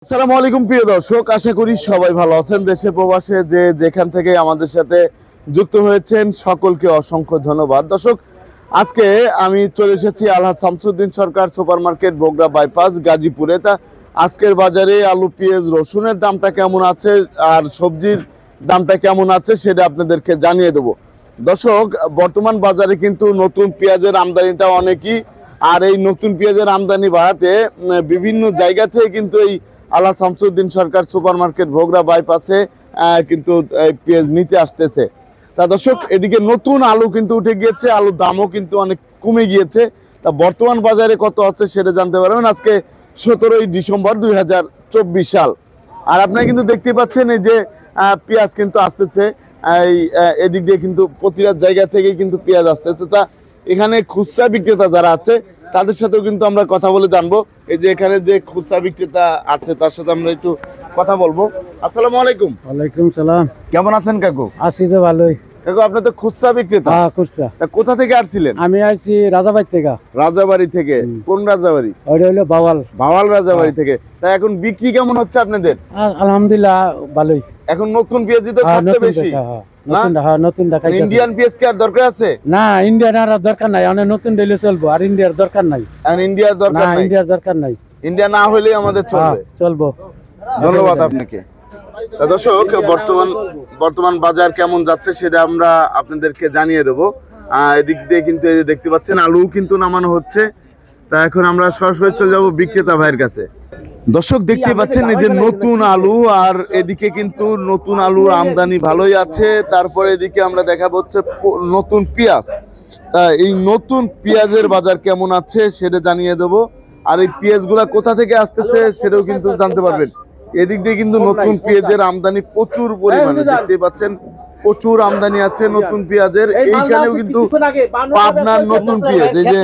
আসসালামু আলাইকুম প্রিয় দর্শক, আশা করি সবাই ভালো আছেন। দেশে প্রবাসে যে যেখান থেকে আমাদের সাথে যুক্ত হয়েছেন সকলকে অসংখ্য ধন্যবাদ। দর্শক, আজকে আমি চলে এসেছি আলহাজ শামসুদ্দিন সরকার সুপার মার্কেট, বগুড়া বাইপাস, গাজীপুরে। তা আজকের বাজারে আলু, পেঁয়াজ, রসুনের দামটা কেমন আছে আর সবজির দামটা কেমন আছে সেটা আপনাদেরকে জানিয়ে দেবো। দর্শক, বর্তমান বাজারে কিন্তু নতুন পেঁয়াজের আমদানিটা অনেকই, আর এই নতুন পেঁয়াজের আমদানি বাড়াতে বিভিন্ন জায়গা থেকে কিন্তু এই আলহাজ শামসুদ্দিন সরকার সুপার মার্কেট বগুড়া বাইপাসে কিন্তু পেঁয়াজ নিতে আসতেছে। তা দর্শক, এদিকে নতুন আলু কিন্তু উঠে গিয়েছে, আলুর দামও কিন্তু অনেক কমে গিয়েছে। তা বর্তমান বাজারে কত আছে সেটা জানতে পারবেন আজকে 17ই ডিসেম্বর 2024 সাল। আর আপনারা কিন্তু দেখতে পাচ্ছেন এই যে পেঁয়াজ কিন্তু আসতেছে, এদিক দিয়ে কিন্তু প্রতিটা জায়গা থেকেই কিন্তু পেঁয়াজ আসতেছে। তা এখানে খুচরা বিক্রেতা যারা আছে তাদের সাথেও কিন্তু আমরা কথা বলে জানবো। এই যে এখানে যে খুচরা বিক্রেতা আছে তার সাথে আমরা একটু কথা বলবো। আসসালামু আলাইকুম। ওয়ালাইকুম সালাম। কেমন আছেন কাকু? আছি তো ভালোই। কাকু, আপনি তো খুচরা বিক্রেতা? হ্যাঁ, খুচরা। তা কোথা থেকে আসছিলেন? আমি আইছি রাজাবাড়ি থেকে। রাজাবাড়ি থেকে? কোন রাজাবাড়ি? ওইটা হলো বাওয়াল। বাওয়াল রাজাবাড়ি থেকে। তা এখন বিক্রি কেমন হচ্ছে আপনাদের? আলহামদুলিল্লাহ ভালোই। এখন নতুন পেঁয়াজই তো খাচ্ছে বেশি না? নতুন ঢাকা। ইন্ডিয়ান পেঁয়াজ কি আর দরকার আছে? না, ইন্ডিয়ান আর দরকার নাই, অনেক নতুন ডেলে চলবো। আর ইন্ডিয়ার দরকার নাই। আর ইন্ডিয়ার দরকার নাই? ইন্ডিয়ার দরকার নাই। ইন্ডিয়া না হলেই আমাদের চলবে। চলবো। ধন্যবাদ আপনাকে। তা দর্শক, বর্তমান বাজার কেমন যাচ্ছে সেটা আমরা আপনাদেরকে জানিয়ে দেবো। এদিক দিয়ে কিন্তু এই যে দেখতে পাচ্ছেন আলু কিন্তু নামানো হচ্ছে। তা এখন আমরা সরাসরি চলে যাবো বিক্রেতা ভাইয়ের কাছে। দর্শক, দেখতে পাচ্ছেন এই যে নতুন আলু, আর এদিকে কিন্তু নতুন আলুর আমদানি ভালোই আছে। তারপরে এদিকে আমরা দেখাবো হচ্ছে নতুন পেঁয়াজ। তা এই নতুন পেঁয়াজের বাজার কেমন আছে সেটা জানিয়ে দেবো। আর এই পেঁয়াজগুলা কোথা থেকে আসতেছে সেটাও কিন্তু জানতে পারবেন। এদিক দিয়ে কিন্তু নতুন পেঁয়াজের আমদানি প্রচুর পরিমাণে দেখতে পাচ্ছেন, প্রচুর আমদানি আছে নতুন পেঁয়াজের। এইখানেও কিন্তু পাবনার নতুন পেঁয়াজ, এই যে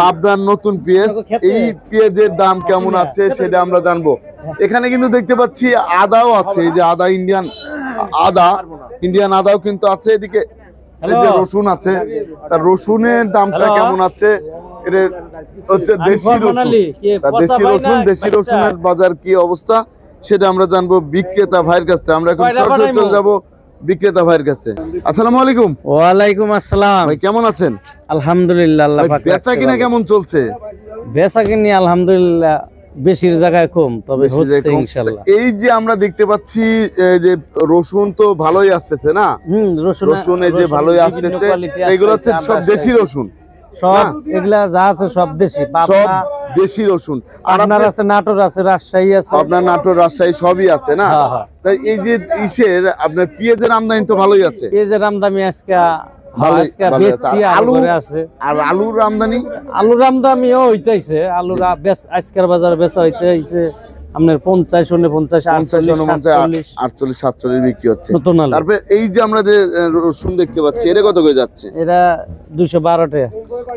পাবনার নতুন পেঁয়াজ, এই পেঁয়াজের দাম কেমন আছে সেটা আমরা জানবো। এখানে কিন্তু দেখতে পাচ্ছি আদাও আছে, এই যে আদা, ইন্ডিয়ান আদাও কিন্তু আছে। এদিকে এই যে রসুন আছে, তার রসুনের দামটা কেমন আছে? এটা হচ্ছে দেশি রসুন। দেশি রসুনের বাজার কি অবস্থা সেটা আমরা জানবো বিক্রেতা ভাইয়ের কাছ থেকে। আমরা এখন সরাসরি চলে যাবো বিক্রেতা ভাইয়ের কাছে। আসসালামু আলাইকুম। ওয়ালাইকুম আসসালাম। ভাই কেমন আছেন? আলহামদুলিল্লাহ, আল্লাহ পাক। বেচা কিনা কেমন চলছে? বেচা কিনি আলহামদুলিল্লাহ বেশির জায়গায় কম, তবে হচ্ছে ইনশাআল্লাহ। এই যে আমরা দেখতে পাচ্ছি যে রসুন তো ভালোই আসতেছে না? রসুন এই যে ভালোই আসতেছে, এগুলো হচ্ছে সব দেশি রসুন। সব এগুলা যা আছে সব দেশি, সব দেশি রসুন। আর আপনার আছে নাটোর, আছে রাজশাহী আছে। আপনার নাটোর, রাজশাহী সবই আছে না? তাই এই যে আপনার পেঁয়াজের আমদানি তো ভালোই আছে। পেঁয়াজের আমদানি আজকে আলুর আমদানিও হইতেছে। আলুর আজকের বাজারে বেচা হইতেছে আপনার 50, 49, 48, 47 বিক্রি হচ্ছে। তারপরে এই যে আমরা যে রসুন দেখতে পাচ্ছি, এটা কত করে যাচ্ছে? এটা 212 টাকা।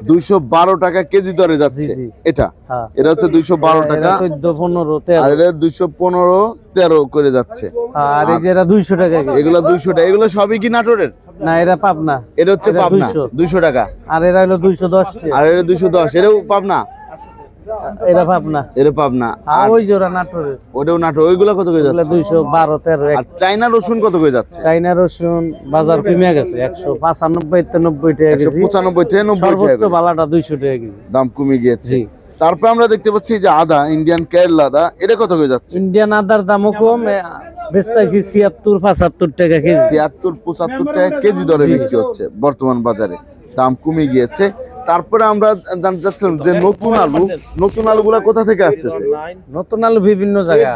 212 টাকা কেজি দরে যাচ্ছে এটা? এটা হচ্ছে 212 টাকা, 14, 15, 13। আর এটা 215, 13 করে যাচ্ছে। আর এই যে এটা 200 টাকা। এগুলো 200 টাকা। এগুলো সবই কি নাটোরের? না, এটা পাবনা। এটা হচ্ছে পাবনা, 200 টাকা। আর এটা হলো 210 টাকা। আর এটা 210, এটাও পাবনা? এটা পাবনা। এটা পাবনা। আর ওই জোড়া নাটোরের, ওটাও নাটোর। ওইগুলো কত করে যাচ্ছে? 212, 13। আর চাইনা রসুন কত করে যাচ্ছে? চাইনা রসুন বাজার কমে গেছে, 195 থেকে 90 টাকা কেজি। 195 থেকে 90 টাকা। সর্বোচ্চ বালাটা 200 টাকা কেজি। দাম কমে গিয়েছে। তারপর আমরা দেখতে পাচ্ছি যে আদা, ইন্ডিয়ান কেরলা আদা, এটা কত করে যাচ্ছে? ইন্ডিয়ান আদার দামও কম, বেচতেছি 76, 75 টাকা কেজি। 76, 75 টাকা কেজি দরে বিক্রি হচ্ছে বর্তমান বাজারে। দাম কমে গিয়েছে। তারপরে আমরা জানতে চাচ্ছিলাম যে নতুন আলুগুলা কোথা থেকে আসতেছে? নতুন আলু বিভিন্ন জায়গা।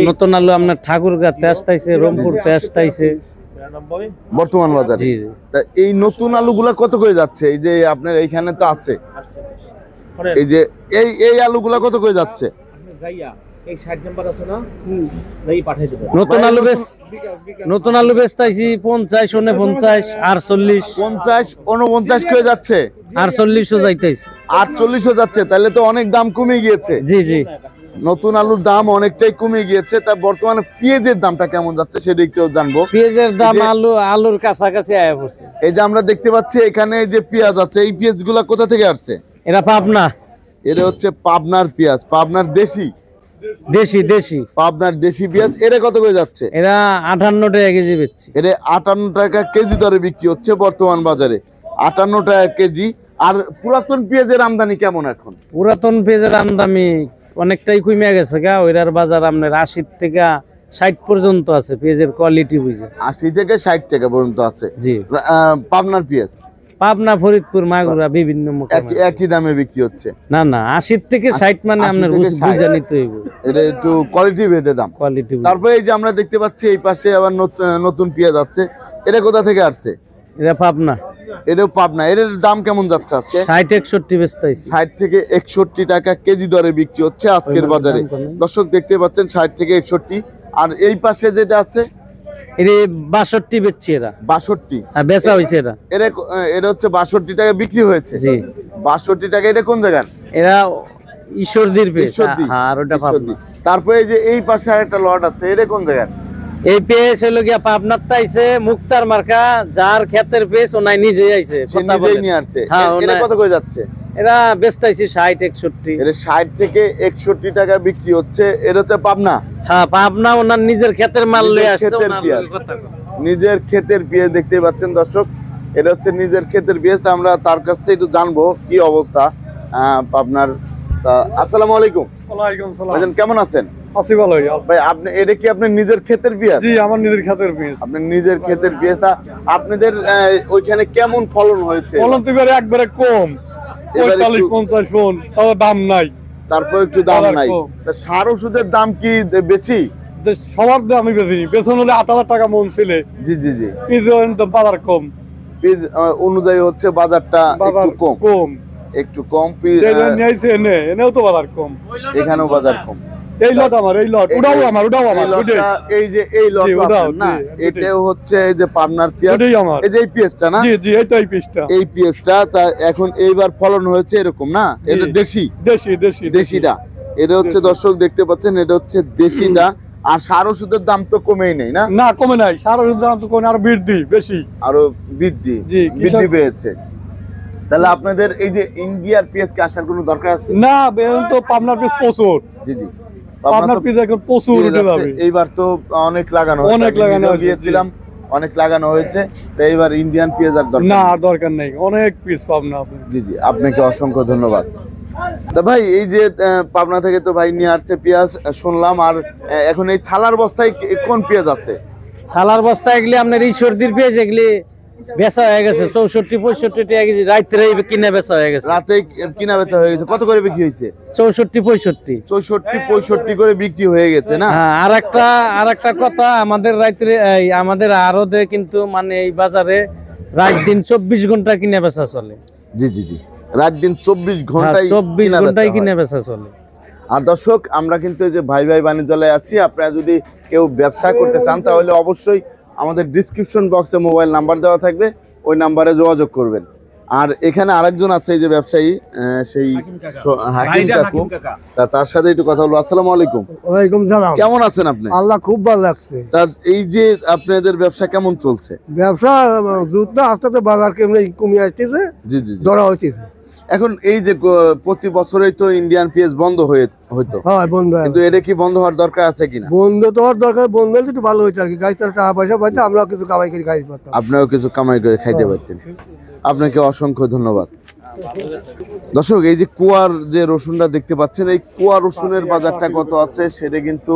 নতুন আলু আপনার ঠাকুরগাঁতে আসতেছে, রংপুরতে আসতেছে বর্তমান বাজারে। এই নতুন আলুগুলা কত করে যাচ্ছে? এই যে আপনার এইখানে তো আছে, এই যে এই আলুগুলা কত করে যাচ্ছে? নতুন আলু বেচতেছি 50, 49, 48, 50, 49 করে যাচ্ছে। 48ও যাইতেছে। 48ও যাচ্ছে, তাহলে তো অনেক দাম কমে গিয়েছে। জি জি, নতুন আলুর দাম অনেকটাই কমে গিয়েছে। তা বর্তমানে পেঁয়াজের দামটা কেমন যাচ্ছে সেটা একটু জানবো। পেঁয়াজের দাম আলুর কাছাকাছি আয়া পড়ছে। এই যে আমরা দেখতে পাচ্ছি এখানে যে পেঁয়াজ আছে, এই পেঁয়াজগুলা কোথা থেকে আসছে? এটা পাবনা। এটা হচ্ছে পাবনার পেঁয়াজ, পাবনার দেশি। দেশি দেশি পাবনার দেশি পেঁয়াজ, এটা কত করে যাচ্ছে? এরা 58 টাকা কেজি বেচছি। এটা 58 টাকা কেজি দরে বিক্রি হচ্ছে বর্তমান বাজারে, 58 টাকা কেজি। আর পুরাতন পেঁয়াজের আমদানি কেমন এখন? পুরাতন পেঁয়াজের আমদানি অনেকটাই কমে গেছে গা, ওইটার বাজার আপনার 80 থেকে 60 পর্যন্ত আছে পেঁয়াজের কোয়ালিটি বুঝে। 80 থেকে 60 টাকা পর্যন্ত আছে। জি, পাবনার পেঁয়াজ পাবনা, ফরিদপুর, মাগুরা বিভিন্ন মোকামে একই দামে বিক্রি হচ্ছে। না না, 80 থেকে 60 মানে 80 আপনার থেকে 60 বুঝে নিতে হইব, এটা একটু কোয়ালিটি ভেদে দাম। কোয়ালিটি। তারপরে এই যে আমরা দেখতে পাচ্ছি এই পাশে আবার নতুন পেঁয়াজ আছে, এটা কোথা থেকে আসছে? এটা পাবনা, এটাও পাবনা। এর দাম কেমন যাচ্ছে আজকে? 60-61 বেচতেছি। 60 থেকে 61 টাকা কেজি দরে বিক্রি হচ্ছে আজকের বাজারে। দর্শক দেখতে পাচ্ছেন 60 থেকে 61। আর এই পাশে যেটা আছে এটা 62 বেচছি, এরা 62। আর বেচা হইছে এরা। এটা হচ্ছে 62 টাকা বিক্রি হয়েছে। জি, 62 টাকা। এটা কোন জায়গা? এরা ঈশ্বরদীর পেঁয়াজ। ঈশ্বরদী। হ্যাঁ, আর ওটা পাবনা। তারপরে এই যে এই পাশে আরেকটা লট আছে, এটা কোন জায়গা? এই পেঁয়াজ হলো গিয়া পাবনার তাইছে মুক্তার মার্কা, যার ক্ষেতের পেঁয়াজ ও নাই নিজেই আইছে, সে কথা নিজেই বলে। নিয়ে আসছে। হ্যাঁ, এটা ওনার- কত করে যাচ্ছে? এরা বেচতাইছি 60-61। এটা 60 থেকে 61 টাকা বিক্রি হচ্ছে। এটা হচ্ছে পাবনা, হ্যাঁ, পাবনা, ওনার নিজের ক্ষেতের মাল লয়ে নিজের আসছে, ক্ষেতের ওনার পেঁয়াজ। লগে কথা কয়। নিজের ক্ষেতের পেঁয়াজ দেখতে পাচ্ছেন দর্শক, এটা হচ্ছে নিজের ক্ষেতের পেঁয়াজ। তা আমরা তার কাছ থেকে একটু জানবো কি অবস্থা আপনার। আসসালামু আলাইকুম ওয়ালাইকুম সালাম। ভাইজান, কেমন আছেন? আছি ভালোই। ভাই আপনি এটা কি আপনার নিজের ক্ষেতের পেঁয়াজ? জি, আমার নিজের খাতের পেঁয়াজ। আপনার নিজের ক্ষেতের পেঁয়াজ। তা আপনাদের ওইখানে কেমন ফলন হয়েছে? ফলন তো এবারে একবারে কম, এবারে 45-50 মণ, তাও দাম নাই। তারপর একটু দাম আবার নাই। কম। তা সার ওষুধের দাম কি বেশি? সবার দাম আমি বেশি, বেতন হলে 8,000 টাকা মন ছিলে, জি জি জি। বাজার কম, বীজ অনুযায়ী হচ্ছে বাজারটা বাজার একটু কম, কম। একটু কম। নিয়েছে এনেও তো বাজার কম। এখানেও বাজার কম। এই লট আমার, এই লট ওটাও আমার, ওটাও আমার, এই লটটা, এই যে এই লট জি, ওটাও, না, জি, এটাও হচ্ছে এই যে পাবনার পেঁয়াজ, ওটাই আমার। এই যে এই পেঁয়াজটা না, জি জি, এই তো এই পিসটা এই পেঁয়াজটা তা এখন এইবার ফলন হয়েছে এরকম না, এটা দেশি, দেশি দেশি দেশিটা। এটা হচ্ছে দেশি। দর্শক দেখতে পাচ্ছেন, এটা হচ্ছে দেশিটা। আর সার ওষুধের দাম তো কমেই নেই না, না, কমে নাই। সার ওষুধের দাম তো কমে, আরো বৃদ্ধি বেশি। আরো বৃদ্ধি জি, বৃদ্ধি কৃষক- পেয়েছে। তাহলে আপনাদের এই যে ইন্ডিয়ার পেঁয়াজকে আসার কোনো দরকার আছে? না, এখন তো পাবনার পিস প্রচুর, জি জি। পাবনার পিস এখন প্রচুর পেঁয়াজ উঠে আছে। যাবে। এইবার তো অনেক লাগানো হয়েছে, অনেক আমি লাগানো নিজেও হয়েছে, গিয়েছিলাম, অনেক লাগানো হয়েছে। তো এইবার ইন্ডিয়ান পেঁয়াজ আর দরকার না, নেই। আর দরকার নেই, অনেক পিস পাবনা আছে। জি জি, আপনাকে অসংখ্য ধন্যবাদ। তা ভাই এই যে পাবনা থেকে তো ভাই নিয়ে আসছে পেঁয়াজ শুনলাম, আর এখন এই ছালার বস্তায় কোন পেঁয়াজ আছে? ছালার বস্তা এগুলি আপনার ঈশ্বরদীর পেঁয়াজ, এগুলি বেচা হয়ে গেছে 64-65 টাকা কেজি, রাত্রে কিনে বেচা হয়ে গেছে। রাতে কিনা বেচা হয়ে গেছে, কত করে বিক্রি হয়েছে? 64-65। 64-65 করে বিক্রি হয়ে গেছে না? হ্যাঁ, আর একটা কথা, আমাদের রাত্রে আমাদের আরতে কিন্তু মানে এই বাজারে রাত দিন 24 ঘন্টা কিনে বেচা চলে। জি জি জি, রাত দিন 24 ঘন্টায় 24 কিনা ঘন্টায় বেচা হয়। কিনে বেচা চলে। আর দর্শক, আমরা কিন্তু এই যে ভাই ভাই বাণিজ্যালয়ে আছি। আপনারা যদি কেউ ব্যবসা করতে চান তাহলে অবশ্যই আমাদের ডিসক্রিপশন বক্সে মোবাইল নাম্বার দেওয়া থাকবে, ওই নাম্বারে যোগাযোগ করবেন। আর এখানে আরেকজন আছে এই যে ব্যবসায়ী, সেই হাকিম কাকু, তার সাথে একটু কথা বলবো। আসসালামু আলাইকুম। ওয়ালাইকুম সালাম। কেমন আছেন আপনি? আল্লাহ খুব ভালো লাগছে। তা এই যে আপনাদের ব্যবসা কেমন চলছে? ব্যবসা দুধ না, আস্তে আস্তে বাজার কেমনি কমে আসতেছে, জি জি জি। ধরা হইতেছে। এখন এই যে প্রতি বছরই তো ইন্ডিয়ান পেঁয়াজ বন্ধ হইতো, হ্যাঁ, বন্ধ হয়ে কিন্তু এটা কি বন্ধ হওয়ার দরকার আছে কিনা? বন্ধ তো হওয়ার দরকার, বন্ধ হলে একটু ভালো হইতো আর কি। গাছ টাকা পয়সা পাইতে আমরা কিছু কামাই করে খাই পারতাম। আপনিও কিছু কামাই করে খাইতে পারতেন। আপনাকে অসংখ্য ধন্যবাদ। দর্শক, এই যে কুয়ার যে রসুনটা দেখতে পাচ্ছেন, এই কুয়া রসুনের বাজারটা কত আছে সেটা কিন্তু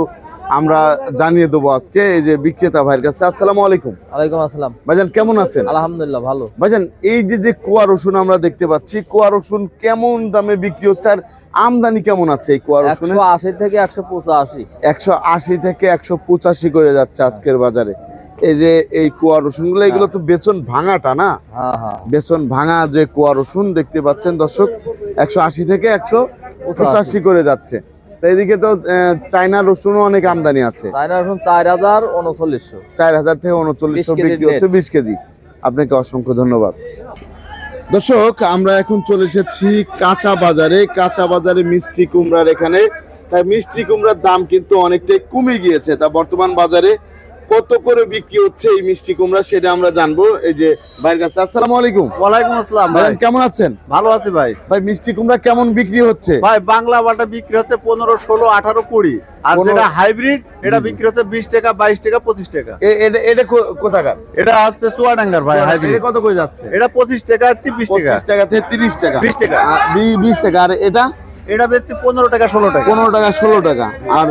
আমরা জানিয়ে দেবো আজকে এই যে বিক্রেতা ভাইয়ের কাছে। আসসালামু আলাইকুম। ওয়ালাইকুম আসসালাম। ভাইজান কেমন আছেন? আলহামদুলিল্লাহ ভালো। ভাইজান এই যে কুয়া রসুন আমরা দেখতে পাচ্ছি, কুয়া রসুন কেমন দামে বিক্রি হচ্ছে আর আমদানি কেমন আছে এই কুয়া রসুনে? 180 থেকে 185। 180 থেকে 185 করে যাচ্ছে আজকের বাজারে। এই যে এই কুয়া রসুনগুলো, এগুলো তো বেচন ভাঙাটা না, হ্যাঁ হ্যাঁ, বেসন ভাঙা যে কুয়া রসুন দেখতে পাচ্ছেন দর্শক, 180 থেকে 185 করে যাচ্ছে। তো এদিকে তো চায়না রসুনও অনেক আমদানি আছে, চায়না রসুন 4000-3900। 4000 থেকে 3900 20 কেজির বিক্রি হচ্ছে 20 কেজি। আপনাকে অসংখ্য ধন্যবাদ। দর্শক, আমরা এখন চলে এসেছি কাঁচা বাজারে। কাঁচা বাজারে মিষ্টি কুমড়ার এখানে, তাই মিষ্টি কুমড়ার দাম কিন্তু অনেকটাই কমে গিয়েছে। তা বর্তমান বাজারে কত করে বিক্রি হচ্ছে এই মিষ্টি কুমড়া সেটা আমরা জানবো এই যে ভাইয়ের কাছে। আসসালামু আলাইকুম। ওয়ালাইকুম আসসালাম ভাই। ভাই কেমন আছেন? ভালো আছি ভাই। ভাই মিষ্টি কুমড়া কেমন বিক্রি হচ্ছে? ভাই বাংলা বাটা বিক্রি হচ্ছে 15, 16, 18, 20 আর 15 যেটা হাইব্রিড এটা বিক্রি হচ্ছে 20 টাকা, 22 টাকা, 25 টাকা। এটা কোথাকার? এটা হচ্ছে চুয়াডাঙ্গার ভাই হাইব্রিড। এটা কত করে যাচ্ছে? এটা 25 টাকা, 20 টাকা, 25 টাকা থেকে 30 টাকা, 20 টাকা, 20 টাকা। আর এটা এটা বেচছি 15 টাকা, 16 টাকা। 15 টাকা 16 টাকা। আর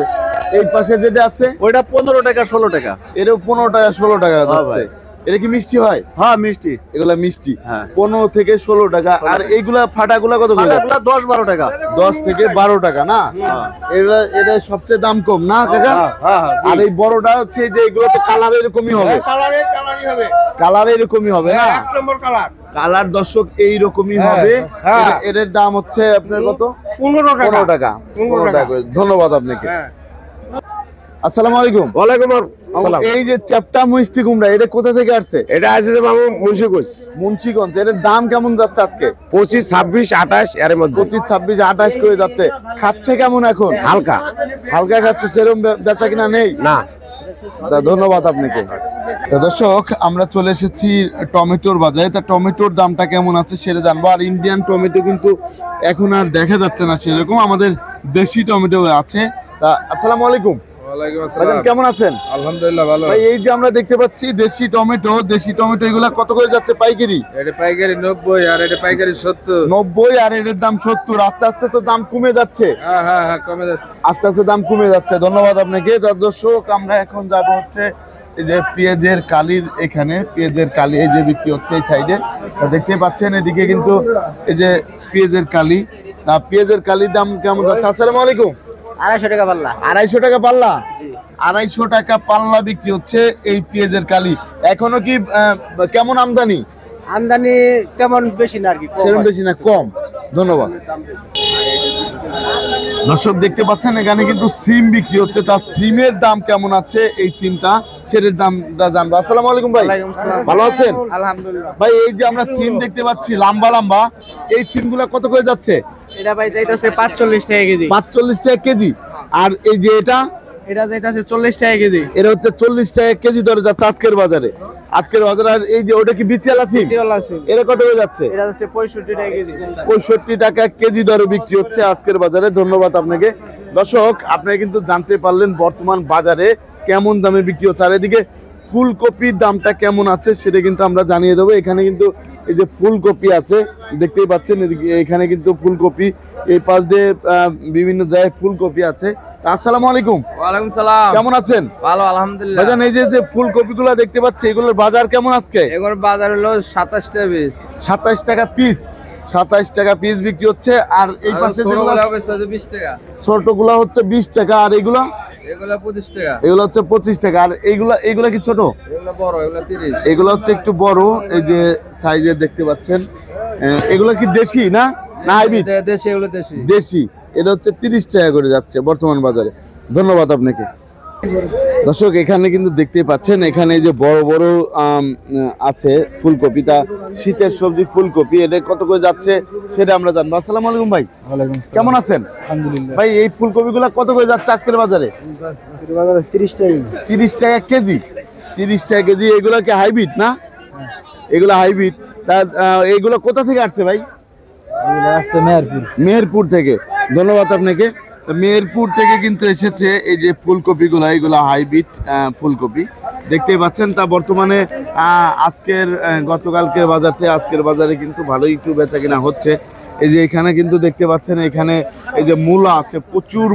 এই পাশে যেটা আছে ওইটা 15 টাকা, 16 টাকা। এটাও 15 টাকা 16 টাকা হ্যাঁ যাচ্ছে। ভাই। এটা কি মিষ্টি হয়? হ্যাঁ মিষ্টি। এগুলা মিষ্টি হ্যাঁ। 15 থেকে 16 টাকা। আর এইগুলা ফাটাগুলা কত করে? ফাটাগুলা 10, 12 টাকা। 10 থেকে 12 টাকা না? এটা এটা সবচেয়ে দাম কম না কাকা? আর এই বড়টা হচ্ছে যে এগুলো তো কালার এরকমই হবে, কালার এরকমই হবে না? কালার দর্শক এইরকমই হবে। এর দাম হচ্ছে আপনার কত? 15 15 টাকা। 15 টাকা করে। ধন্যবাদ আপনাকে। আসসালামু আলাইকুম। ওয়ালাইকুম আসসালাম। এই যে চ্যাপটা মিষ্টি কুমড়া এটা কোথা থেকে আসছে? এটা আছে যে মামু মুন্সিগঞ্জ। মুন্সিগঞ্জ। এর দাম কেমন যাচ্ছে আজকে? 25, 26, 28 এর মধ্যে। 25, 26, 28 করে যাচ্ছে। খাচ্ছে কেমন এখন? হালকা হালকা খাচ্ছে, সেরকম বেচা কিনা নেই না। ধন্যবাদ আপনাকে। তা দর্শক আমরা চলে এসেছি টমেটোর বাজারে। তা টমেটোর দামটা কেমন আছে সেটা জানবো। আর ইন্ডিয়ান টমেটো কিন্তু এখন আর দেখা যাচ্ছে না সেরকম, আমাদের দেশি টমেটো আছে। তা আসসালামু আলাইকুম। ভাইজান কেমন আছেন? আলহামদুলিল্লাহ ভালো। ভাই এই যে আমরা দেখতে পাচ্ছি দেশি টমেটো এগুলা কত করে যাচ্ছে পাইকারি? এটা পাইকারি 90 আর এটা পাইকারি 70। 90 আর এর দাম 70। আস্তে আস্তে তো দাম কমে যাচ্ছে। হ্যাঁ কমে যাচ্ছে। আস্তে আস্তে দাম কমে যাচ্ছে। ধন্যবাদ আপনাকে। দর্শক আমরা এখন যাব হচ্ছে এই যে পেঁয়াজের কালির এখানে, পেঁয়াজের কালি এই যে বিক্রি হচ্ছে এই সাইডে দেখতে পাচ্ছেন। এদিকে কিন্তু এই যে পেঁয়াজের কালি, পেঁয়াজের কালির দাম কেমন যাচ্ছে? আসসালামু আলাইকুম। 250 টাকা পাল্লা। 250 টাকা পাল্লা। 250 টাকা পাল্লা বিক্রি হচ্ছে এই পেঁয়াজের কালি। এখনো কি কেমন আমদানি? আমদানি তেমন বেশি না আর কি, সেরকম বেশি না, কম। ধন্যবাদ। দর্শক দেখতে পাচ্ছেন এখানে কিন্তু সিম বিক্রি হচ্ছে। তার সিমের দাম কেমন আছে এই সিমটা সেটার দামটা জানবো। আসসালামু আলাইকুম ভাই, ভালো আছেন? আলহামদুলিল্লাহ। ভাই এই যে আমরা সিম দেখতে পাচ্ছি লম্বা লম্বা, এই সিমগুলা কত করে যাচ্ছে? এটা ভাই যাইতাছে 45 টাকা কেজি। 45 টাকা কেজি। আর এই যে এটা যাইতাছে 40 টাকা কেজি। এটা হচ্ছে 40 টাকা কেজি দরে যাচ্ছে আজকের বাজারে। আর এই যে ওটা কি বিচিয়ালা সিম? এটা কত করে যাচ্ছে? এটা হচ্ছে 65 টাকা কেজি। 65 টাকা কেজি দরে বিক্রি হচ্ছে আজকের বাজারে। ধন্যবাদ আপনাকে। দর্শক আপনারা কিন্তু জানতে পারলেন বর্তমান বাজারে কেমন দামে বিক্রি হচ্ছে। আর এদিকে ফুলকপির দামটা কেমন আছে সেটা কিন্তু আমরা জানিয়ে দেবো। এখানে কিন্তু এই যে ফুলকপি আছে দেখতেই পাচ্ছেন, এদিকে এখানে কিন্তু ফুলকপি, এই পাশ দিয়ে বিভিন্ন জায়গায় ফুলকপি আছে। আসসালামু আলাইকুম। ওয়ালাইকুম সালাম। কেমন আছেন? ভালো আলহামদুলিল্লাহ। ভাইজান এই যে ফুলকপিগুলো দেখতে পাচ্ছি এগুলোর বাজার কেমন আজকে? এগুলোর বাজার হলো 27 টাকা পিস। 27 টাকা পিস। 27 টাকা পিস বিক্রি হচ্ছে। আর এই পাশে যেগুলো 20 টাকা। ছোটগুলা হচ্ছে 20 টাকা। আর এগুলা এগুলো 25 টাকা। এগুলো হচ্ছে 25 টাকা। আর এইগুলা কি ছোট? এগুলো বড়, এগুলো 30। এগুলো হচ্ছে একটু বড়, এই যে সাইজে দেখতে পাচ্ছেন। এগুলো কি দেশি না হাইব্রিড? দেশি, এগুলো দেশি। দেশি। এটা হচ্ছে 30 টাকা করে যাচ্ছে বর্তমান বাজারে। ধন্যবাদ আপনাকে। দর্শক এখানে কিন্তু দেখতে পাচ্ছেন এখানে যে বড় বড় আছে ফুলকপি, তা শীতের সবজি ফুলকপি, এটা কত করে যাচ্ছে সেটা আমরা জানবো। আসসালামু আলাইকুম ভাই, কেমন আছেন? আলহামদুলিল্লাহ। ভাই এই ফুলকপিগুলো কত করে যাচ্ছে আজকের বাজারে? 30 টাকা। 30 টাকা কেজি। 30 টাকা কেজি। এগুলো কি হাইব্রিড না? এগুলো হাইব্রিড। তা এগুলো কোথা থেকে আসছে ভাই? আসছে মেহেরপুর। মেহেরপুর থেকে। ধন্যবাদ আপনাকে। মেহেরপুর থেকে কিন্তু এসেছে এই যে ফুলকপিগুলো, এগুলো হাইব্রিড ফুলকপি দেখতেই পাচ্ছেন। তা বর্তমানে আজকের গতকালকের বাজার থেকে আজকের বাজারে কিন্তু ভালোই একটু বেচা কিনা হচ্ছে। এই যে এখানে কিন্তু দেখতে পাচ্ছেন এখানে এই যে মূলা আছে, প্রচুর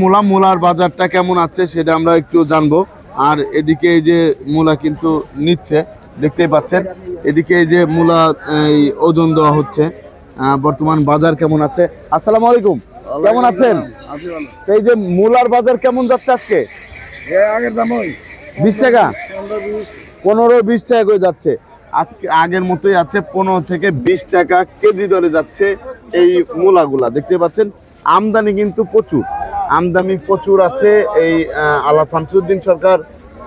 মূলা। মূলার বাজারটা কেমন আছে সেটা আমরা একটু জানবো। আর এদিকে এই যে মূলা কিন্তু নিচ্ছে দেখতেই পাচ্ছেন। এদিকে এই যে মূলা এই ওজন দেওয়া হচ্ছে। বর্তমান বাজার কেমন আছে? আসসালামু আলাইকুম, কেমন আছেন? এই যে মূলার বাজার কেমন যাচ্ছে আজকে? আগের দাম ওই 20 টাকা, 15-20 টাকা করে যাচ্ছে আজকে। আগের মতোই আছে, 15 থেকে 20 টাকা কেজি দরে যাচ্ছে এই মূলাগুলা দেখতে পাচ্ছেন। আমদানি কিন্তু প্রচুর আছে এই আল্লাহ শামসুদ্দিন সরকার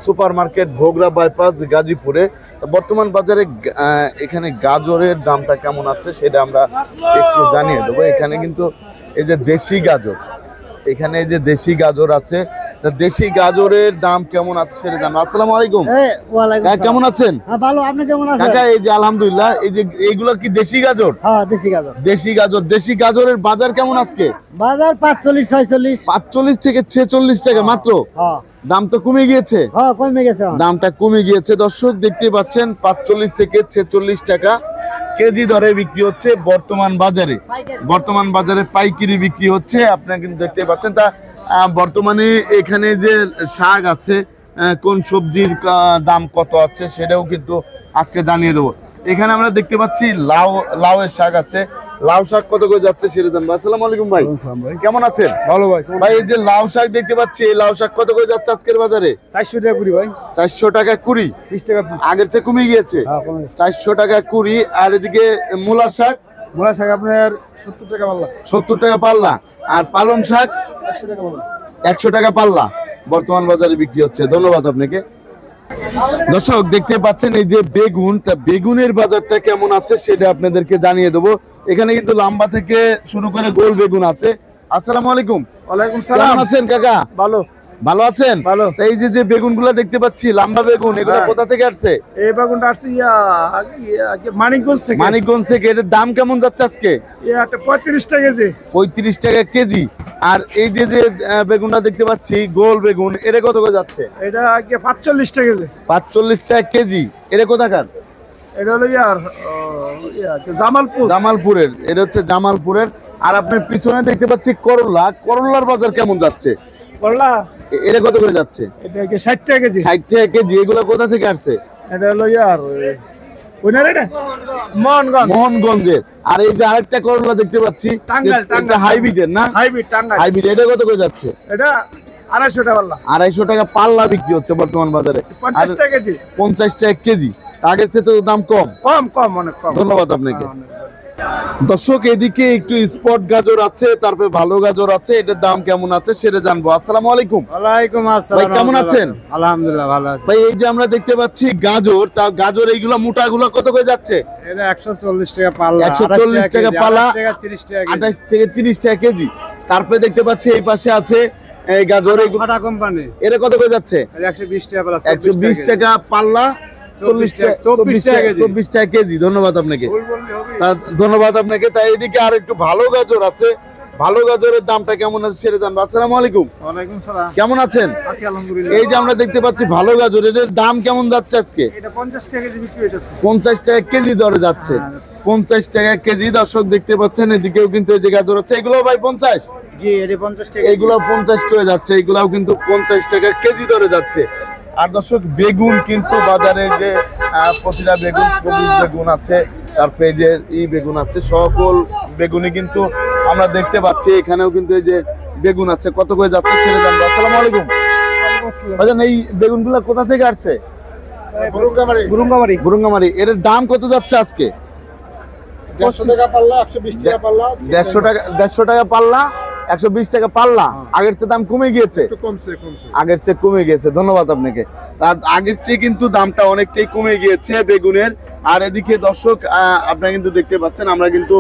সুপার মার্কেট, ভোগড়া বাইপাস, গাজীপুরে। বর্তমান বাজারে এখানে গাজরের দামটা কেমন আছে সেটা আমরা একটু জানিয়ে দেবো। এখানে কিন্তু এই যে দেশি গাজর, এখানে এই যে দেশি গাজর আছে তা দেশি গাজরের দাম কেমন আছে সেটা জানবো। আসসালামু আলাইকুম কাকা, কেমন আছেন? ভালো, আপনি কেমন আছেন? কাকা এই যে আলহামদুলিল্লাহ, এই যে এইগুলো কি দেশি গাজর? হ্যাঁ, দেশি গাজর। দেশি গাজরের বাজার কেমন আজকে? বাজার 45-46। 45 থেকে 46 টাকা মাত্র। হ্যাঁ দাম তো কমে গিয়েছে, হ্যাঁ, কমে গেছে। দামটা কমে গিয়েছে দর্শক, দেখতে পাচ্ছেন 45 থেকে 46 টাকা কেজি দরে বিক্রি হচ্ছে বর্তমান বাজারে। বর্তমান বাজারে পাইকারি বিক্রি হচ্ছে, আপনারা কিন্তু দেখতে পাচ্ছেন। তা বর্তমানে এখানে যে শাক আছে, কোন সবজির দাম কত আছে সেটাও কিন্তু আজকে জানিয়ে দেবো। এখানে আমরা দেখতে পাচ্ছি লাউয়ের শাক আছে, লাউ শাক কত করে যাচ্ছে সেটা জানবো। আসসালামু আলাইকুম ভাই, কেমন আছেন? ভালো ভাই। ভাই এই যে লাউ শাক দেখতে পাচ্ছি, এই লাউ শাক কত করে যাচ্ছে আজকের বাজারে? 400 টাকা কুড়ি ভাই। 400 টাকা কুড়ি, 20 টাকা পিস। আগের চেয়ে কমে গিয়েছে। 400 টাকা কুড়ি। আর এদিকে মূলা শাক মূলা শাক আপনার 70 টাকা পাল্লা। 70 টাকা পাল্লা। আর পালং শাক 100 টাকা পাল্লা। 100 টাকা পাল্লা বর্তমান বাজারে বিক্রি হচ্ছে। ধন্যবাদ আপনাকে। দর্শক দেখতে পাচ্ছেন এই যে বেগুন, তা বেগুনের বাজারটা কেমন আছে সেটা আপনাদেরকে জানিয়ে দেবো। এখানে কিন্তু লম্বা থেকে শুরু করে গোল বেগুন আছে। আসসালামু আলাইকুম। ওয়ালাইকুম কেমন সালাম। আছেন কাকা? ভালো। ভালো আছেন? ভালো। তা এই যে বেগুনগুলো দেখতে পাচ্ছি লম্বা বেগুন, এগুলো হ্যাঁ। কোথা থেকে আসছে? এই বাগুনটা আসছে মানিকগঞ্জ থেকে। মানিকগঞ্জ থেকে। এটার দাম কেমন যাচ্ছে আজকে? একটা 35 টাকা কেজি। 35 টাকা কেজি। আর এই যে বেগুনটা দেখতে পাচ্ছি গোল বেগুন, এটা কত করে যাচ্ছে? এটা 45 টাকা কেজি। 45 টাকা কেজি। এটা কোথাকার? এটা হলো জামালপুর। জামালপুরের। এটা হচ্ছে জামালপুরের। আর আপনার পিছনে দেখতে পাচ্ছি করলা, করলার বাজার কেমন যাচ্ছে? করলা এটা কত করে যাচ্ছে? এটা 60 টাকা কেজি। 60 টাকা কেজি। এগুলো কোথা থেকে আসছে? এটা হলো মোহনগঞ্জের। আর এই যে আরেকটা করলা দেখতে পাচ্ছি, টাঙ্গাইল, এটা হাইব্রিডের না? হাইব্রিড টাঙ্গাইল। হাইব্রিড। এটা কত করে যাচ্ছে? এটা 250 টাকা পাল্লা। 250 টাকা পাল্লা বিক্রি হচ্ছে বর্তমান বাজারে। 50 টাকা কেজি। 50 টাকা কেজি। আগের চেয়ে তো দাম কম। কম অনেক কম। ধন্যবাদ আপনাকে। দর্শক এদিকে একটু স্পট গাজর আছে, তারপরে ভালো গাজর আছে, এটার দাম কেমন আছে সেটা জানবো। আসসালামু আলাইকুম। ওয়ালাইকুম ভাই আসসালাম। কেমন আছেন? আলহামদুলিল্লাহ ভালো আছি। ভাই এই যে আমরা দেখতে পাচ্ছি গাজর, তা গাজর এইগুলো মোটাগুলো কত করে যাচ্ছে? এটা 140 টাকা পাল্লা। 140 টাকা পাল্লা, 30 টাকা 28 থেকে 30 টাকা কেজি। তারপরে দেখতে পাচ্ছি এই পাশে আছে এই গাজর, এগুলো ফাটা কোম্পানি। এটা কত করে যাচ্ছে? 120 টাকা পাল্লা। 120 টাকা পাল্লা, 40 টাকা 24 টাকা কেজি। ধন্যবাদ আপনাকে। ধন্যবাদ আপনাকে। তাই এদিকে আর একটু ভালো গাজর আছে, ভালো গাজরের দামটা কেমন আছে সেটা জানবো। আসসালামু আলাইকুম। ওয়ালাইকুম সালাম। কেমন আছেন? আছি আলহামদুলিল্লাহ। এই যে আমরা দেখতে পাচ্ছি ভালো গাজর, এটার দাম কেমন যাচ্ছে আজকে? এটা 50 টাকা কেজি বিক্রি হইতেছে। 50 টাকা কেজি দরে যাচ্ছে। 50 টাকা কেজি। দর্শক দেখতে পাচ্ছেন এদিকেও কিন্তু এই যে গাজর আছে, এগুলো ভাই 50। জি, এটা 50 টাকা। এগুলো 50 করে যাচ্ছে, এগুলাও কিন্তু 50 টাকা কেজি দরে যাচ্ছে। আর দর্শক বেগুন কিন্তু বাজারে যে প্রতিটা বেগুন, সবুজ বেগুন আছে, তারপরে এই যে বেগুন আছে, সকল বেগুনই কিন্তু আমরা দেখতে পাচ্ছি। এখানেও কিন্তু এই যে বেগুন আছে, কত করে যাচ্ছে সেটা জানবো। আসসালামু আলাইকুম। ভাইজান এই বেগুনগুলো কোথা থেকে আসছে? বুরুঙ্গামারি। এর দাম কত যাচ্ছে আজকে? 150 টাকা পাল্লা, 120 টাকা পাল্লা। 150 টাকা পাল্লা, 120 টাকা পাল্লা। আগের চেয়ে দাম কমে গিয়েছে। একটু কমছে। আগের চেয়ে কমে গিয়েছে। ধন্যবাদ আপনাকে। তার আগের চেয়ে কিন্তু দামটা অনেকটাই কমে গিয়েছে বেগুনের। আর এদিকে দর্শক আপনারা কিন্তু দেখতে পাচ্ছেন আমরা কিন্তু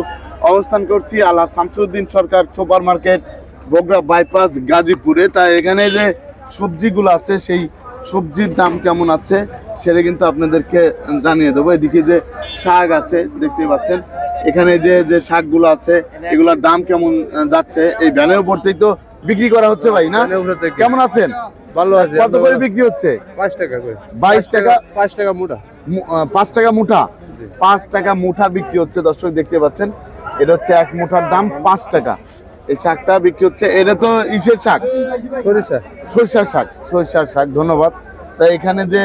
অবস্থান করছি আল্লাহ শামসুদ্দিন সরকার সুপার মার্কেট, বগুড়া বাইপাস, গাজীপুরে। তাই এখানে যে সবজিগুলো আছে সেই সবজির দাম কেমন আছে সেটা কিন্তু আপনাদেরকে জানিয়ে দেবো। এদিকে যে শাক আছে দেখতে পাচ্ছেন, এখানে যে শাকগুলো আছে এগুলোর দাম কেমন যাচ্ছে, এই ভ্যানের উপরতেই তো বিক্রি করা হচ্ছে ভাই না? কেমন আছেন? ভালো আছে। কত করে বিক্রি হচ্ছে? 5 টাকা করে। 22 টাকা। 5 টাকা মোটা। 5 টাকা মুঠা। 5 টাকা মুঠা বিক্রি হচ্ছে। দর্শক দেখতে পাচ্ছেন এটা হচ্ছে এক মুঠার দাম 5 টাকা। এই শাকটা বিক্রি হচ্ছে। এটা তো ইসের শাক, সরিষার শাক। ধন্যবাদ। তাই এখানে যে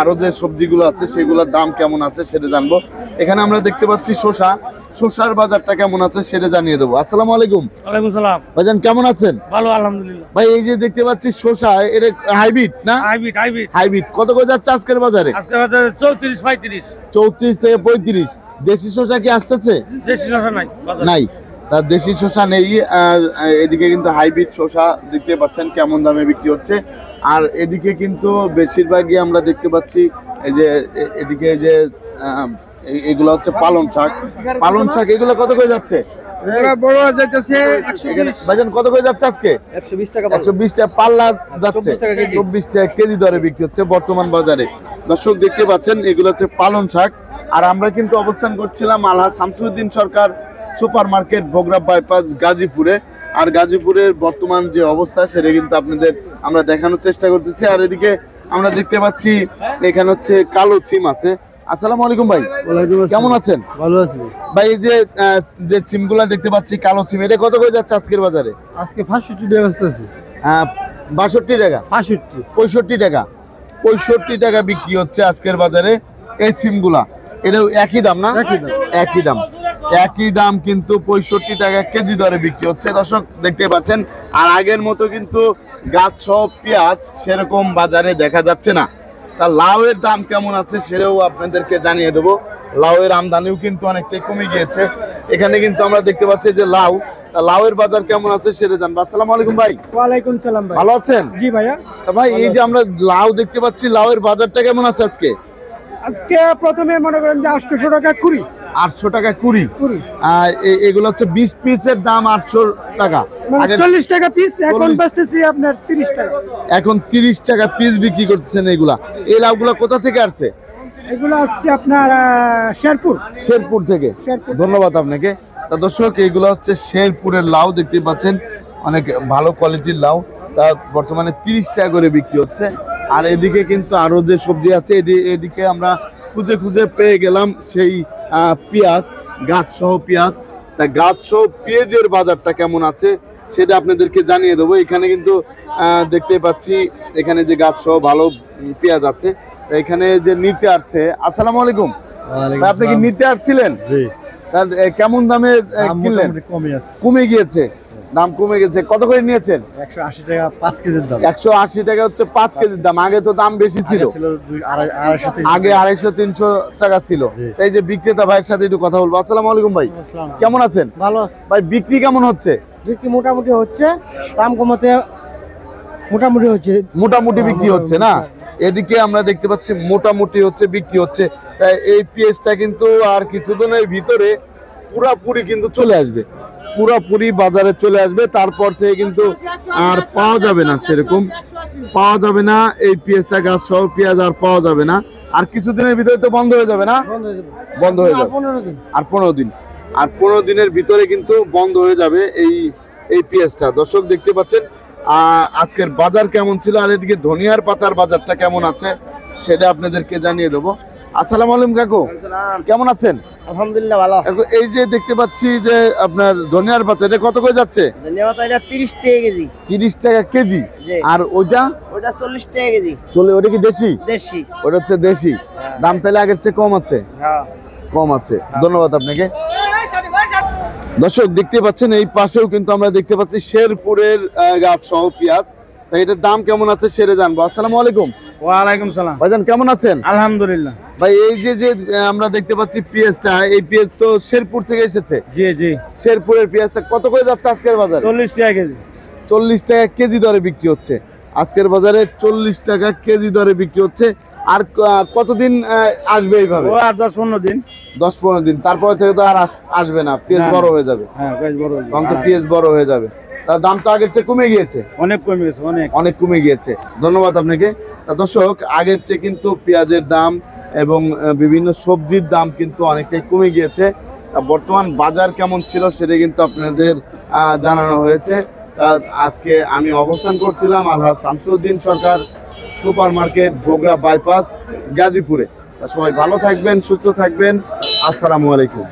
আরো যে সবজিগুলো আছে সেগুলোর দাম কেমন আছে সেটা জানবো। এখানে আমরা দেখতে পাচ্ছি শসার বাজারটা কেমন আছে সেটা জানিয়ে দেবো। আসসালামু আলাইকুম। ওয়ালাইকুম সালাম। ভাইজান কেমন আছেন? ভালো আলহামদুলিল্লাহ। ভাই এই যে দেখতে পাচ্ছি শসা, এটা হাইব্রিড না? হাইব্রিড। কত করে যাচ্ছে আজকের বাজারে? আজকে বাজারে 34 35। 34 থেকে 35। দেশি শসা কি আসতেছে? দেশি শসা নাই বাজারে। নাই। তার দেশি শসা নেই। আর এদিকে কিন্তু হাইব্রিড শসা দেখতে পাচ্ছেন কেমন দামে বিক্রি হচ্ছে। আর এদিকে কিন্তু বেশিরভাগই আমরা দেখতে পাচ্ছি এই যে এদিকে যে এগুলো হচ্ছে পালং শাক। এগুলো কত করে যাচ্ছে? বড় যাইতেছে ভাইজান কত করে যাচ্ছে আজকে 120 টাকা 120 টাকা পাল্লা যাচ্ছে 24 টাকা কেজি। 24 টাকা কেজি দরে বিক্রি হচ্ছে বর্তমান বাজারে। দর্শক দেখতে পাচ্ছেন এগুলো হচ্ছে পালন শাক। আর আমরা কিন্তু অবস্থান করছিলাম আলহাজ শামসুদ্দিন সরকার সুপার মার্কেট ভোগড়া বাইপাস গাজীপুরে। আর গাজীপুরের বর্তমান যে অবস্থা সেটা কিন্তু আপনাদের আমরা দেখানোর চেষ্টা করতেছি। আর এদিকে আমরা দেখতে পাচ্ছি এখানে হচ্ছে কালো সিম আছে। আসসালামু আলাইকুম ভাই, কেমন আছেন? ভালো আছি ভাই এই যে সিমগুলা দেখতে পাচ্ছি কালো সিম, এটা কত করে যাচ্ছে আজকের বাজারে? আজকে 65 টাকা বেচতেছি 62 টাকা 65 65 টাকা 65 টাকা বিক্রি হচ্ছে আজকের বাজারে এই সিমগুলা। এটাও একই দাম না? একই দাম কিন্তু 65 টাকা কেজি দরে বিক্রি হচ্ছে। দর্শক দেখতে পাচ্ছেন। আর আগের মতো কিন্তু গাছ সহ পেঁয়াজ সেরকম বাজারে দেখা যাচ্ছে না। তা লাউয়ের দাম কেমন আছে সেটাও আপনাদেরকে জানিয়ে দেবো। লাউয়ের আমদানিও কিন্তু অনেকটাই কমে গিয়েছে। এখানে কিন্তু আমরা দেখতে পাচ্ছি যে লাউয়ের বাজার কেমন আছে সেটা জানবো। আসসালামু আলাইকুম ভাই, ওয়ালাইকুম সালাম ভাই। ভালো আছেন? জি ভাইয়া, তা ভাই এই যে আমরা লাউ দেখতে পাচ্ছি, লাউয়ের বাজারটা কেমন আছে আজকে? আজকে প্রথমে মনে করেন যে 800 টাকা কুড়ি 800 টাকা কুড়ি। আর এগুলো হচ্ছে 20 পিসের দাম 800 টাকা, আগে 40 টাকা পিস, এখন 40 বেচতেছি আপনার 30 টাকা। এখন 30 টাকা পিস বিক্রি করতেছেন এগুলা। এই লাউগুলা কোথা থেকে আসছে? এগুলো হচ্ছে আপনার শেরপুর। শেরপুর থেকে। শেরপুর। ধন্যবাদ আপনাকে। তা দর্শক এইগুলো হচ্ছে শেরপুরের লাউ, দেখতে পাচ্ছেন অনেক ভালো কোয়ালিটির লাউ। তা বর্তমানে 30 টাকা করে বিক্রি হচ্ছে। আর এদিকে কিন্তু আরো যে সবজি আছে এদিকে আমরা খুঁজে খুঁজে পেয়ে গেলাম সেই পেঁয়াজ, গাছ সহ পেঁয়াজ। তা গাছ সহ পেঁয়াজের বাজারটা কেমন আছে সেটা আপনাদেরকে জানিয়ে দেবো। এখানে কিন্তু দেখতে পাচ্ছি এখানে যে গাছ সহ ভালো পেঁয়াজ আছে। তা এখানে যে নিতে আসছে, আসসালামু আলাইকুম ভাই, আপনি কি নিতে আসছিলেন? তার কেমন দামে কিনলেন? কমে গিয়েছে, দাম কমে গেছে। কত করে নিয়েছেন? 180 টাকা 5 কেজির দাম। 180 টাকা হচ্ছে 5 কেজির দাম। আগে তো দাম বেশি ছিল, আগে 250-300 টাকা ছিল। এই যে বিক্রেতা ভাইয়ের সাথে একটু কথা বলবো। আসসালামু আলাইকুম ভাই, কেমন আছেন? ভালো ভাই বিক্রি কেমন হচ্ছে? বিক্রি মোটামুটি হচ্ছে, দাম কমাতে মোটামুটি হচ্ছে। মোটামুটি বিক্রি হচ্ছে না? এদিকে আমরা দেখতে পাচ্ছি মোটামুটি হচ্ছে বিক্রি হচ্ছে। তাই এই পেঁয়াজটা কিন্তু আর কিছুদিনের ভিতরে পুরাপুরি কিন্তু চলে আসবে, পুরাপুরি বাজারে চলে আসবে। তারপর থেকে কিন্তু আর পাওয়া যাবে না, সেরকম পাওয়া যাবে না। এই পেঁয়াজটা গাছ সহ পেঁয়াজ আর পাওয়া যাবে না। আর কিছুদিনের ভিতরে তো বন্ধ হয়ে যাবে না? বন্ধ হয়ে যাবে আর 15 দিন। আর 15 দিনের ভিতরে কিন্তু বন্ধ হয়ে যাবে এই পেঁয়াজটা। দর্শক দেখতে পাচ্ছেন আজকের বাজার কেমন ছিল। আর এদিকে ধনিয়ার পাতার বাজারটা কেমন আছে সেটা আপনাদেরকে জানিয়ে দেবো। আসসালামু আলাইকুম কাকু, কেমন আছেন? আলহামদুলিল্লাহ ভালো। এই যে দেখতে পাচ্ছি যে আপনার ধনিয়ার পাতা, এটা কত করে যাচ্ছে? ধন্যবাদ। এটা 30 টাকা কেজি। 30 টাকা কেজি। জি। আর ওইটা? ওটা 40 টাকা কেজি। চলে, ওটা কি দেশি? দেশি। ওটা হচ্ছে দেশি। দাম তাহলে আগের চেয়ে কম আছে? হ্যাঁ, কম আছে। ধন্যবাদ আপনাকে। দর্শক দেখতে পাচ্ছেন এই পাশেও কিন্তু আমরা দেখতে পাচ্ছি শেরপুরের গাছ সহ পেঁয়াজ। তাই এটার দাম কেমন আছে সেটা জানবো। আসসালামু আলাইকুম ওয়ালাইকুম সালাম। ভাইজান, কেমন আছেন? আলহামদুলিল্লাহ। ভাই এই যে আমরা দেখতে পাচ্ছি পেঁয়াজটা, এই পেঁয়াজ তো শেরপুর থেকে এসেছে। জি জি। শেরপুরের পেঁয়াজটা কত করে যাচ্ছে আজকের বাজারে? 40 টাকা কেজি। 40 টাকা কেজি দরে বিক্রি হচ্ছে আজকের বাজারে। 40 টাকা কেজি দরে বিক্রি হচ্ছে। আর কতদিন আসবে এইভাবে? ও আর 10-15 দিন। 10-15 দিন, তারপরে থেকে তো আর আসবে না, পেঁয়াজ বড় হয়ে যাবে। হ্যাঁ, বেশ বড় হয়েছে। তখন তো পেঁয়াজ বড় হয়ে যাবে। তার দাম তো আগের চেয়ে কমে গিয়েছে, অনেক কমে গেছে, অনেক কমে গিয়েছে। ধন্যবাদ আপনাকে। তা দর্শক, আগের চেয়ে কিন্তু পেঁয়াজের দাম এবং বিভিন্ন সবজির দাম কিন্তু অনেকটাই কমে গিয়েছে। বর্তমান বাজার কেমন ছিল সেটা কিন্তু আপনাদের জানানো হয়েছে। আজকে আমি অবস্থান করছিলাম আলহাজ শামসুদ্দিন সরকার সুপার মার্কেট ভোগড়া বাইপাস গাজীপুরে। সবাই ভালো থাকবেন, সুস্থ থাকবেন। আসসালামু আলাইকুম।